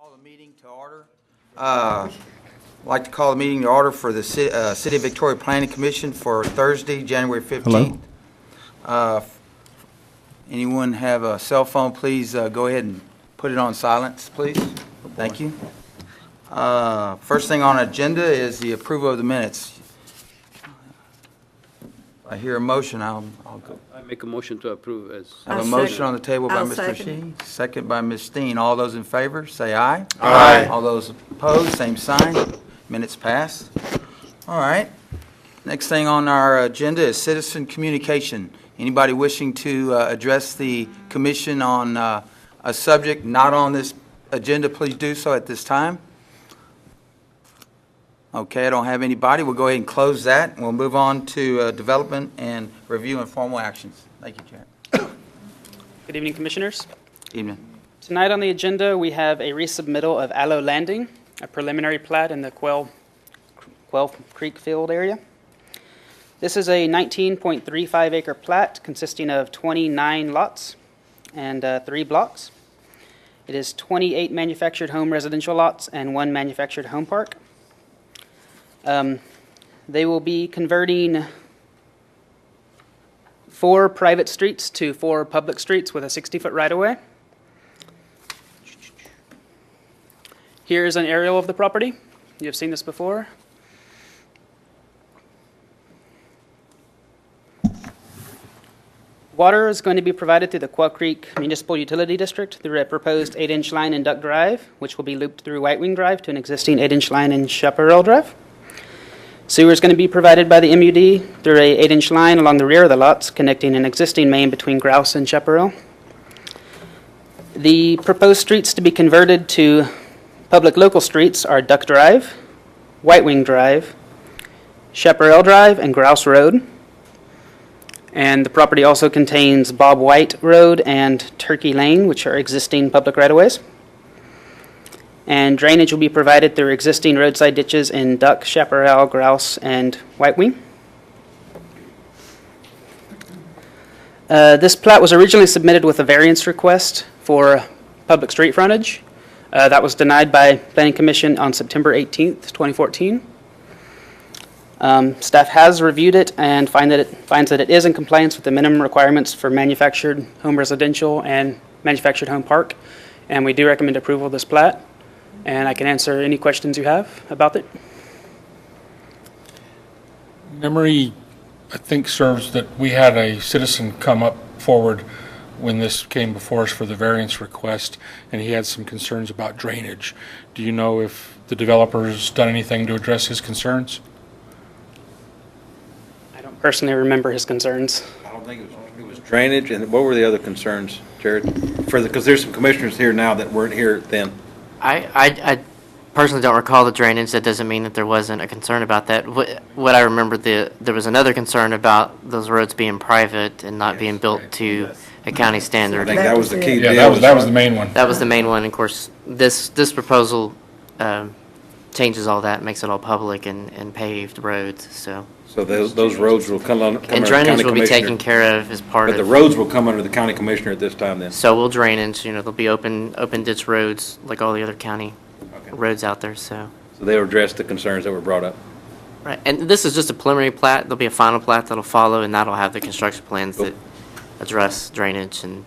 Call the meeting to order. I'd like to call the meeting to order for the City of Victoria Planning Commission for Thursday, January 15th. Anyone have a cell phone, please go ahead and put it on silence, please. Thank you. First thing on the agenda is the approval of the minutes. I hear a motion, I'll go. I make a motion to approve as. I have a motion on the table by I'll Mr. second. Shi, second by Ms. Steen. All those in favor, say aye. Aye. All those opposed, same sign. Minutes passed. All right. Next thing on our agenda is citizen communication. Anybody wishing to address the commission on a subject not on this agenda, please do so at this time. Okay, I don't have anybody. We'll go ahead and close that, and we'll move on to development and review and formal actions. Thank you, Jared. Good evening, Commissioners. Evening. Tonight on the agenda, we have a resubmittal of Aloe Landing, a preliminary plat in the Quail Creek Field area. This is a 19.35 acre plat consisting of 29 lots and 3 blocks. It is 28 manufactured home residential lots and 1 manufactured home park. They will be converting 4 private streets to 4 public streets with a 60-foot right-of-way. Here's an aerial of the property. You've seen this before. Water is going to be provided through the Quail Creek Municipal Utility District through a proposed 8-inch line in Duck Drive, which will be looped through White Wing Drive to an existing 8-inch line in Chaparral Drive. Sewer is going to be provided by the MUD through a 8-inch line along the rear of the lots, connecting an existing main between Grouse and Chaparral. The proposed streets to be converted to public local streets are Duck Drive, White Wing Drive, Chaparral Drive, and Grouse Road. And the property also contains Bob White Road and Turkey Lane, which are existing public right-of-ways. And drainage will be provided through existing roadside ditches in Duck, Chaparral, Grouse, and White Wing. This plat was originally submitted with a variance request for public street frontage. That was denied by Planning Commission on September 18th, 2014. Staff has reviewed it and finds that it is in compliance with the minimum requirements for manufactured home residential and manufactured home park, and we do recommend approval of this plat. And I can answer any questions you have about it. Memory, I think, serves that we had a citizen come up forward when this came before us for the variance request, and he had some concerns about drainage. Do you know if the developer's done anything to address his concerns? I don't personally remember his concerns. I don't think it was drainage, and what were the other concerns, Jared? Because there's some commissioners here now that weren't here then. I personally don't recall the drainage. That doesn't mean that there wasn't a concern about that. What I remember, there was another concern about those roads being private and not being built to a county standard. I think that was the key. Yeah, that was the main one. That was the main one. Of course, this proposal changes all that, makes it all public and paved roads. So those roads will come under the and county drainage will be commissioner. taken care of as part But of. the roads will come under the county commissioner at this time then. So we'll drainage. There'll be open ditch roads like all the other county roads out there. So So they'll address the concerns that were brought up. right, and this is just a preliminary plat. There'll be a final plat that'll follow, and that'll have the construction plans that address drainage and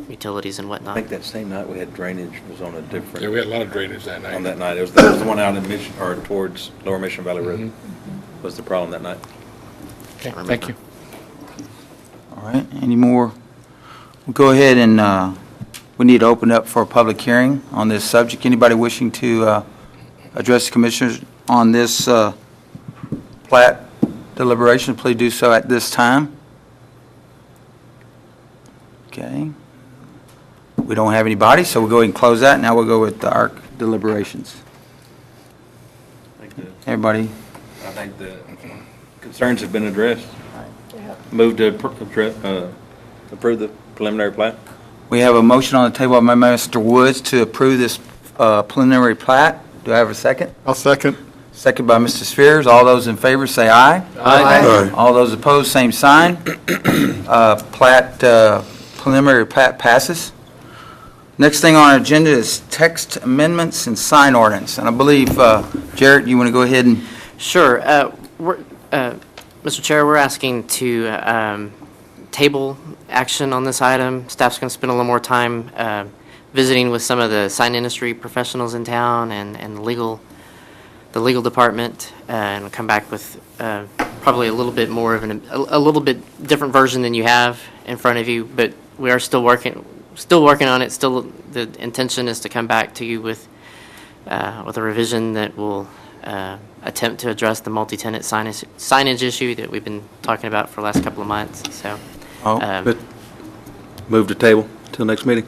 utilities and I whatnot. think that same night we had drainage was on a different, Yeah, we had a lot of drainage that night. on that night. It was the one out in Mission, or towards Lower Mission Valley Road was the problem that night. Okay, thank you. All right, any more? We'll go ahead and we need to open up for a public hearing on this subject. Anybody wishing to address the commissioners on this plat deliberation, please do so at this time. Okay. We don't have anybody, so we'll go ahead and close that. Now we'll go with our deliberations. Everybody? I think the concerns have been addressed. Move to approve the preliminary plat. We have a motion on the table by Mr. Woods to approve this preliminary plat. Do I have a second? I'll second. Second by Mr. Spheres. All those in favor say aye. Aye. All those opposed, same sign. Preliminary plat passes. Next thing on our agenda is text amendments and sign ordinance. And I believe, Jarrett, you want to go ahead and, Sure. Mr. Chair, we're asking to table action on this item. Staff's going to spend a little more time visiting with some of the sign industry professionals in town and the legal department, and we'll come back with probably a little bit more of a little bit different version than you have in front of you. But we are still working on it. Still, the intention is to come back to you with a revision that will attempt to address the multi-tenant signage issue that we've been talking about for the last couple of months. So, But move to table till next meeting.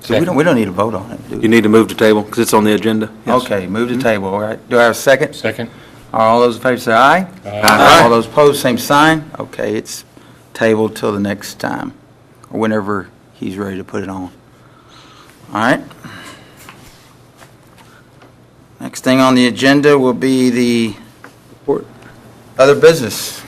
so we don't need to vote on it, do You we? need to move to table because it's on the agenda. Yes. Okay, move to table, all right. Do I have a second? Second? All those in favor say aye. Aye. All those opposed, same sign. Okay, it's tabled till the next time, or whenever he's ready to put it on. All right. Next thing on the agenda will be the Report. other business.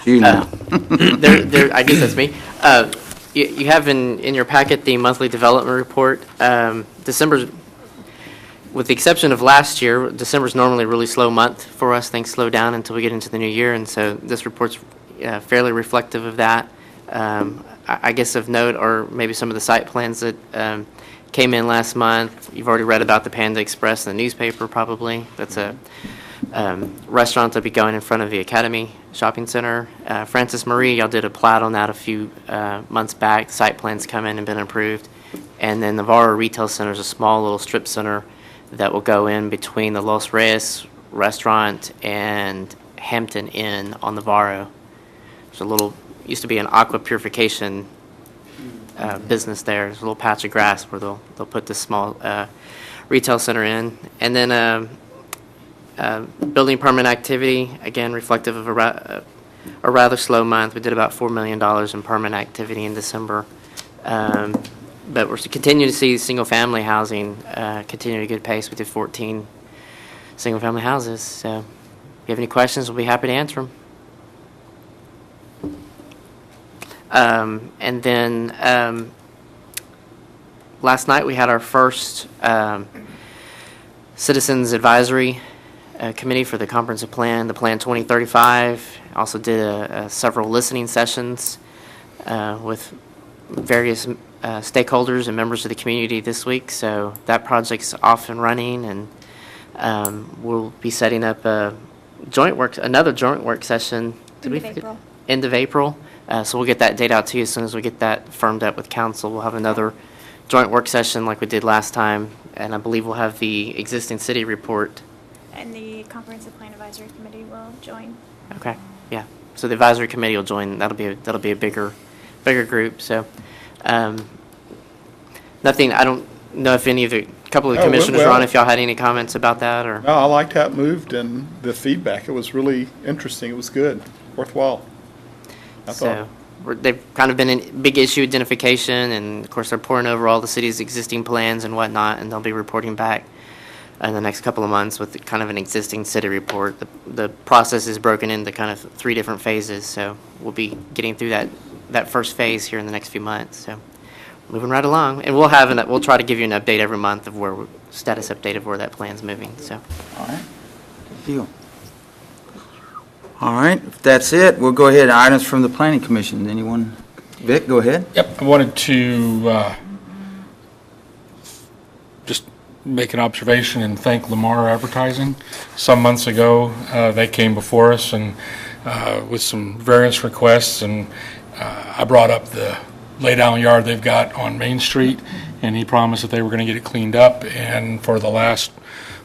You know. I guess that's me. You have in your packet the monthly development report. December's, with the exception of last year, December's normally a really slow month for us. Things slow down until we get into the new year, and so this report's fairly reflective of that. I guess of note are maybe some of the site plans that came in last month. You've already read about the Panda Express in the newspaper, probably. That's a restaurant that'll be going in front of the Academy Shopping Center. Francis Marie, y'all did a plat on that a few months back. Site plans come in and been approved. And then Navarro Retail Center is a small little strip center that will go in between the Los Reyes restaurant and Hampton Inn on Navarro. There's a little, used to be an aqua purification business there. There's a little patch of grass where they'll put this small retail center in. And then building permit activity, again, reflective of a rather slow month. We did about $4 million in permit activity in December. But we're continuing to see single-family housing continue at a good pace. We did 14 single-family houses. So if you have any questions, we'll be happy to answer them. And then last night we had our first Citizens Advisory Committee for the Comprehensive Plan, the Plan 2035. Also did several listening sessions with various stakeholders and members of the community this week. So that project's off and running, and we'll be setting up another joint work session. End of April. So we'll get that date out to you as soon as we get that firmed up with council. We'll have another joint work session like we did last time, and I believe we'll have the existing city report. And the Comprehensive Plan Advisory Committee will join. Okay, yeah. So the advisory committee will join. That'll be a bigger group. So nothing. I don't know if any of the couple of the commissioners are on. If y'all had any comments about that, or No, I liked how it moved and the feedback. It was really interesting. It was good, worthwhile. I thought. so they've kind of been a big issue identification, and of course they're pouring over all the city's existing plans and whatnot, and they'll be reporting back in the next couple of months with kind of an existing city report. The process is broken into kind of 3 different phases, so we'll be getting through that first phase here in the next few months. So moving right along, and we'll try to give you an update every month of status update of where that plan's moving. So All right, good deal. All right, if that's it, we'll go ahead. Items from the Planning Commission. Anyone? Vic, go ahead. Yep, I wanted to just make an observation and thank Lamar Advertising. Some months ago, they came before us and with some variance requests, and I brought up the lay-down yard they've got on Main Street, and he promised that they were going to get it cleaned up, and for the last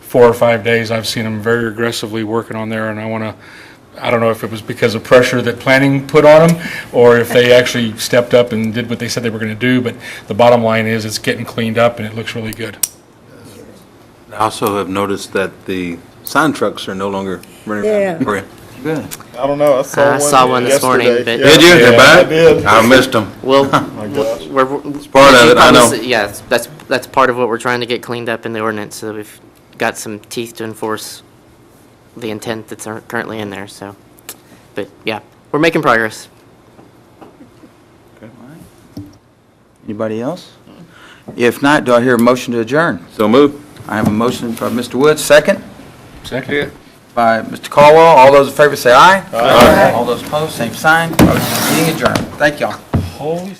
4 or 5 days, I've seen them very aggressively working on there, and I don't know if it was because of pressure that planning put on them, or if they actually stepped up and did what they said they were going to do, but the bottom line is it's getting cleaned up and it looks really good. I also have noticed that the sign trucks are no longer running around. Yeah. Good. I don't know. I saw one this morning, yesterday. but- Did you? They're Yeah, back? I did. I missed them. we'll My gosh. we're part of it, I know. Yeah, that's part of what we're trying to get cleaned up in the ordinance, so that we've got some teeth to enforce the intent that's currently in there. So But yeah, we're making progress. Anybody else? If not, do I hear a motion to adjourn? So move. I have a motion by Mr. Woods, second Second. by Mr. Caldwell. All those in favor say aye. Aye. All those opposed, same sign. Meeting adjourned. Thank y'all. Holy.